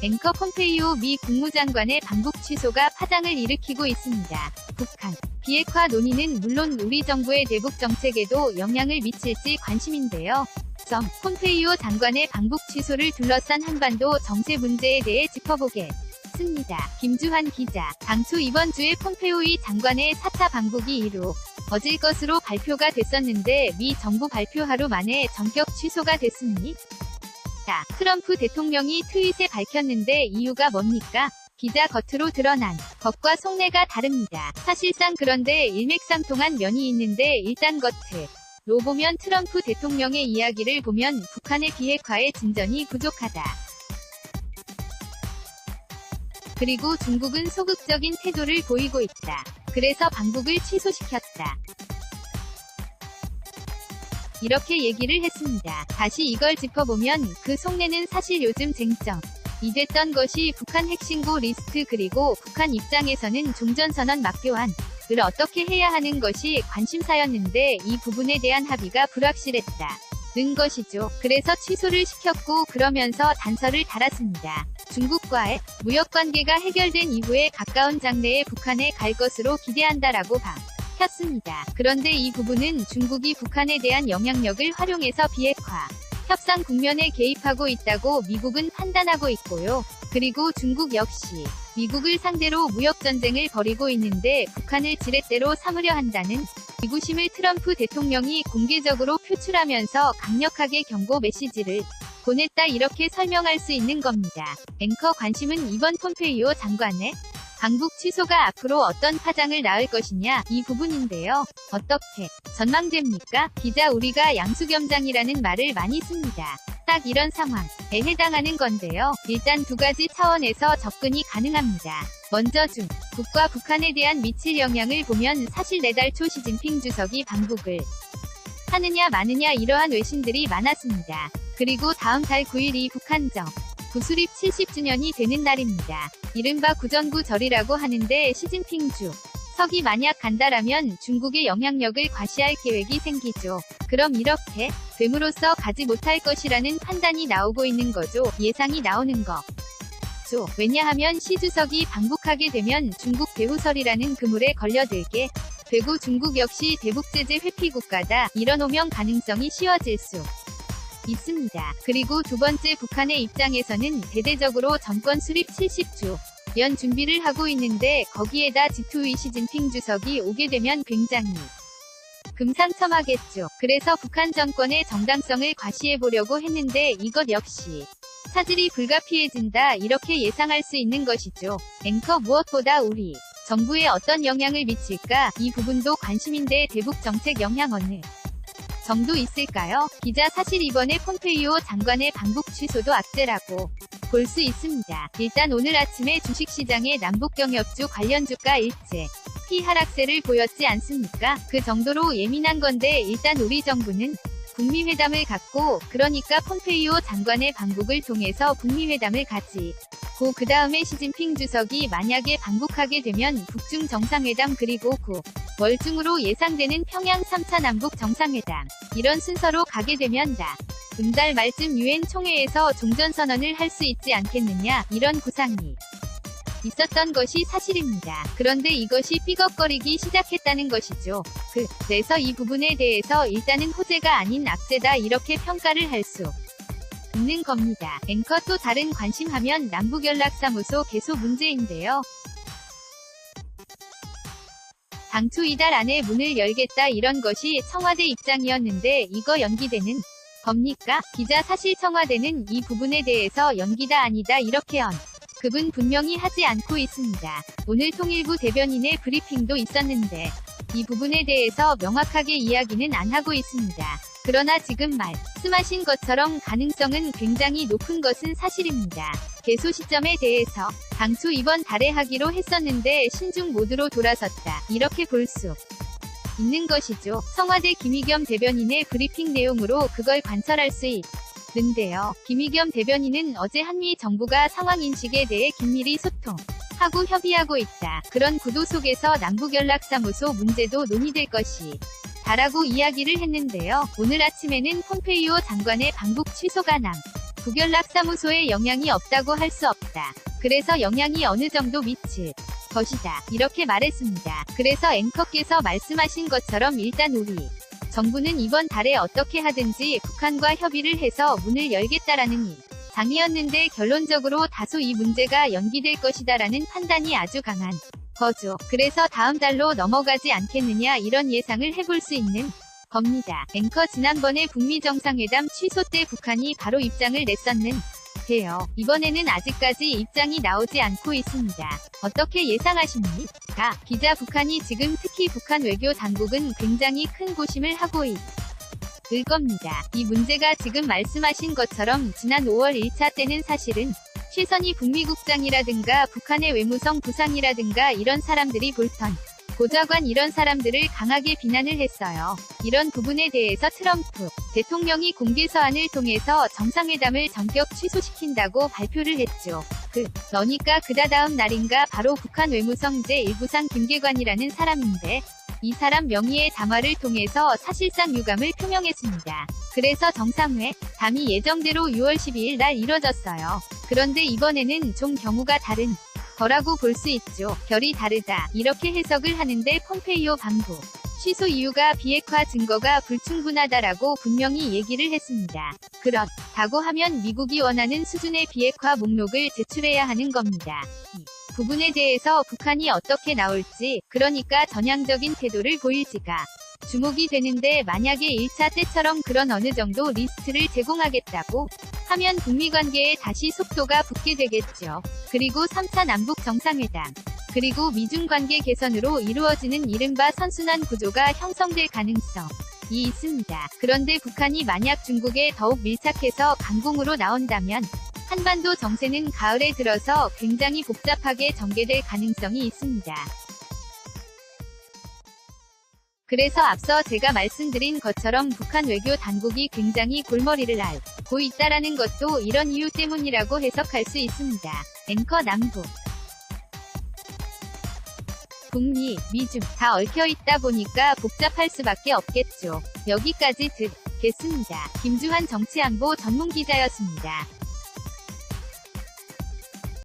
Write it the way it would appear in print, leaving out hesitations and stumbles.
앵커 폼페이오 미 국무장관의 방북 취소가 파장을 일으키고 있습니다. 북한 비핵화 논의는 물론 우리 정부의 대북 정책에도 영향을 미칠지 관심인데요. 폼페이오 장관의 방북 취소를 둘러싼 한반도 정세 문제에 대해 짚어보겠습니다. 김주환 기자, 당초 이번 주에 폼페이오 장관의 4차 방북이 이루어질 것으로 발표가 됐었는데 미 정부 발표 하루 만에 전격 취소가 됐습니다. 트럼프 대통령이 트윗에 밝혔는데 이유가 뭡니까? 기자 겉으로 드러난 것과 속내가 다릅니다. 사실상 그런데 일맥상통한 면이 있는데 일단 겉으로 보면 트럼프 대통령의 이야기를 보면 북한의 비핵화에 진전이 부족하다. 그리고 중국은 소극적인 태도를 보이고 있다. 그래서 방북을 취소시켰다. 이렇게 얘기를 했습니다. 다시 이걸 짚어보면 그 속내는 사실 요즘 쟁점이 됐던 것이 북한 핵신고 리스트 그리고 북한 입장에서는 종전선언 맞교환을 어떻게 해야 하는 것이 관심사였는데 이 부분에 대한 합의가 불확실했다는 것이죠. 그래서 취소를 시켰고 그러면서 단서를 달았습니다. 중국과의 무역관계가 해결된 이후에 가까운 장래에 북한에 갈 것으로 기대한다라고 혔습니다. 그런데 이 부분은 중국이 북한에 대한 영향력을 활용해서 비핵화 협상 국면에 개입하고 있다고 미국은 판단하고 있고요. 그리고 중국 역시 미국을 상대로 무역전쟁을 벌이고 있는데 북한을 지렛대로 삼으려 한다는 의구심을 트럼프 대통령이 공개적으로 표출하면서 강력하게 경고 메시지를 보냈다 이렇게 설명할 수 있는 겁니다. 앵커 관심은 이번 폼페이오 장관의 방북 취소가 앞으로 어떤 파장을 낳을 것이냐 이 부분인데요. 어떻게 전망됩니까? 기자 우리가 양수겸장이라는 말을 많이 씁니다. 딱 이런 상황에 해당하는 건데요. 일단 두 가지 차원에서 접근이 가능합니다. 먼저 중국과 북한에 대한 미칠 영향을 보면 사실 내달 초 시진핑 주석이 방북을 하느냐 마느냐 이러한 외신들이 많았습니다. 그리고 다음 달 9일이 북한정 구수립 70주년이 되는 날입니다. 이른바 구전구절이라고 하는데 시진핑 주석이 만약 간다라면 중국의 영향력을 과시할 계획이 생기죠. 그럼 이렇게 됨으로써 가지 못할 것이라는 판단이 나오고 있는 거죠. 예상이 나오는 거죠. 왜냐하면 시 주석이 방북하게 되면 중국 배후설이라는 그물에 걸려들게 되고 중국 역시 대북제재 회피 국가다 이런 오명 가능성이 쉬워질 수 있습니다. 그리고 두 번째 북한의 입장에서는 대대적으로 정권 수립 70주년 준비를 하고 있는데 거기에다 G2의 시진핑 주석이 오게 되면 굉장히 금상첨화겠죠. 그래서 북한 정권의 정당성을 과시해보려고 했는데 이것 역시 차질이 불가피해진다 이렇게 예상할 수 있는 것이죠. 앵커 무엇보다 우리 정부에 어떤 영향을 미칠까 이 부분도 관심인데 대북 정책 영향 어느 정도 있을까요? 기자 사실 이번에 폼페이오 장관의 방북 취소도 악재라고 볼 수 있습니다. 일단 오늘 아침에 주식시장의 남북경협주 관련 주가 일제히 하락세를 보였지 않습니까? 그 정도로 예민한 건데 일단 우리 정부는 북미회담을 갖고 그러니까 폼페이오 장관의 방북을 통해서 북미회담을 가지고 그 다음에 시진핑 주석이 만약에 방북하게 되면 북중 정상회담 그리고 9월 중으로 예상되는 평양 3차 남북 정상회담 이런 순서로 가게 되면 다음 달 말쯤 유엔 총회에서 종전선언을 할 수 있지 않겠느냐 이런 구상이 있었던 것이 사실입니다. 그런데 이것이 삐걱거리기 시작했다는 것이죠. 그래서 이 부분에 대해서 일단은 호재가 아닌 악재다 이렇게 평가를 할 수 있는 겁니다. 앵커 또 다른 관심하면 남북연락사무소 개소 문제인데요. 당초 이달 안에 문을 열겠다 이런 것이 청와대 입장이었는데 이거 연기되는 겁니까? 기자 사실 청와대는 이 부분에 대해서 연기다 아니다 이렇게 언급은 분명히 하지 않고 있습니다. 오늘 통일부 대변인의 브리핑도 있었는데 이 부분에 대해서 명확하게 이야기는 안 하고 있습니다. 그러나 지금 말씀하신 것처럼 가능성은 굉장히 높은 것은 사실입니다. 개소 시점에 대해서 당초 이번 달에 하기로 했었는데 신중 모드로 돌아섰다. 이렇게 볼 수 있는 것이죠. 청와대 김의겸 대변인의 브리핑 내용으로 그걸 관철할 수 있는데요. 김의겸 대변인은 어제 한미 정부가 상황 인식에 대해 긴밀히 소통하고 협의하고 있다. 그런 구도 속에서 남북연락사무소 문제도 논의될 것이 다라고 이야기를 했는데요. 오늘 아침에는 폼페이오 장관의 방북 취소가 북연락사무소에 영향이 없다고 할 수 없다. 그래서 영향이 어느 정도 미칠 것이다. 이렇게 말했습니다. 그래서 앵커께서 말씀하신 것처럼 일단 우리 정부는 이번 달에 어떻게 하든지 북한과 협의를 해서 문을 열겠다라는 장이었는데 결론적으로 다소 이 문제가 연기될 것이다라는 판단이 아주 강한 거죠. 그래서 다음 달로 넘어가지 않겠느냐 이런 예상을 해볼 수 있는 겁니다. 앵커 지난번에 북미 정상회담 취소 때 북한이 바로 입장을 냈었는데요. 이번에는 아직까지 입장이 나오지 않고 있습니다. 어떻게 예상하십니까? 기자 북한이 지금 특히 북한 외교 당국은 굉장히 큰 고심을 하고 있을 겁니다. 이 문제가 지금 말씀하신 것처럼 지난 5월 1차 때는 사실은 최선희 북미국장이라든가 북한의 외무성 부상이라든가 이런 사람들이 볼턴 고좌관 이런 사람들을 강하게 비난을 했어요. 이런 부분에 대해서 트럼프 대통령이 공개 서한을 통해서 정상회담을 전격 취소시킨다고 발표를 했죠. 그러니까 그다음 날인가 바로 북한 외무성 제1부상 김계관이라는 사람인데 이 사람 명의의 담화를 통해서 사실상 유감을 표명했습니다. 그래서 정상회담이 예정대로 6월 12일 날 이뤄졌어요. 그런데 이번에는 좀 경우가 다른 거라고 볼 수 있죠. 결이 다르다. 이렇게 해석을 하는데 폼페이오 방부 취소 이유가 비핵화 증거가 불충분하다라고 분명히 얘기를 했습니다. 그렇다고 하면 미국이 원하는 수준의 비핵화 목록을 제출해야 하는 겁니다. 이 부분에 대해서 북한이 어떻게 나올지, 그러니까 전향적인 태도를 보일지가 주목이 되는데 만약에 1차 때처럼 그런 어느 정도 리스트를 제공하겠다고 하면 북미 관계에 다시 속도가 붙게 되겠죠. 그리고 3차 남북 정상회담, 그리고 미중 관계 개선으로 이루어지는 이른바 선순환 구조가 형성될 가능성이 있습니다. 그런데 북한이 만약 중국에 더욱 밀착해서 강공으로 나온다면 한반도 정세는 가을에 들어서 굉장히 복잡하게 전개될 가능성이 있습니다. 그래서 앞서 제가 말씀드린 것처럼 북한 외교 당국이 굉장히 골머리를 앓고 있다라는 것도 이런 이유 때문이라고 해석할 수 있습니다. 앵커 남북, 북미, 미중 다 얽혀있다 보니까 복잡할 수밖에 없겠죠. 여기까지 듣겠습니다. 김주환 정치안보 전문기자였습니다.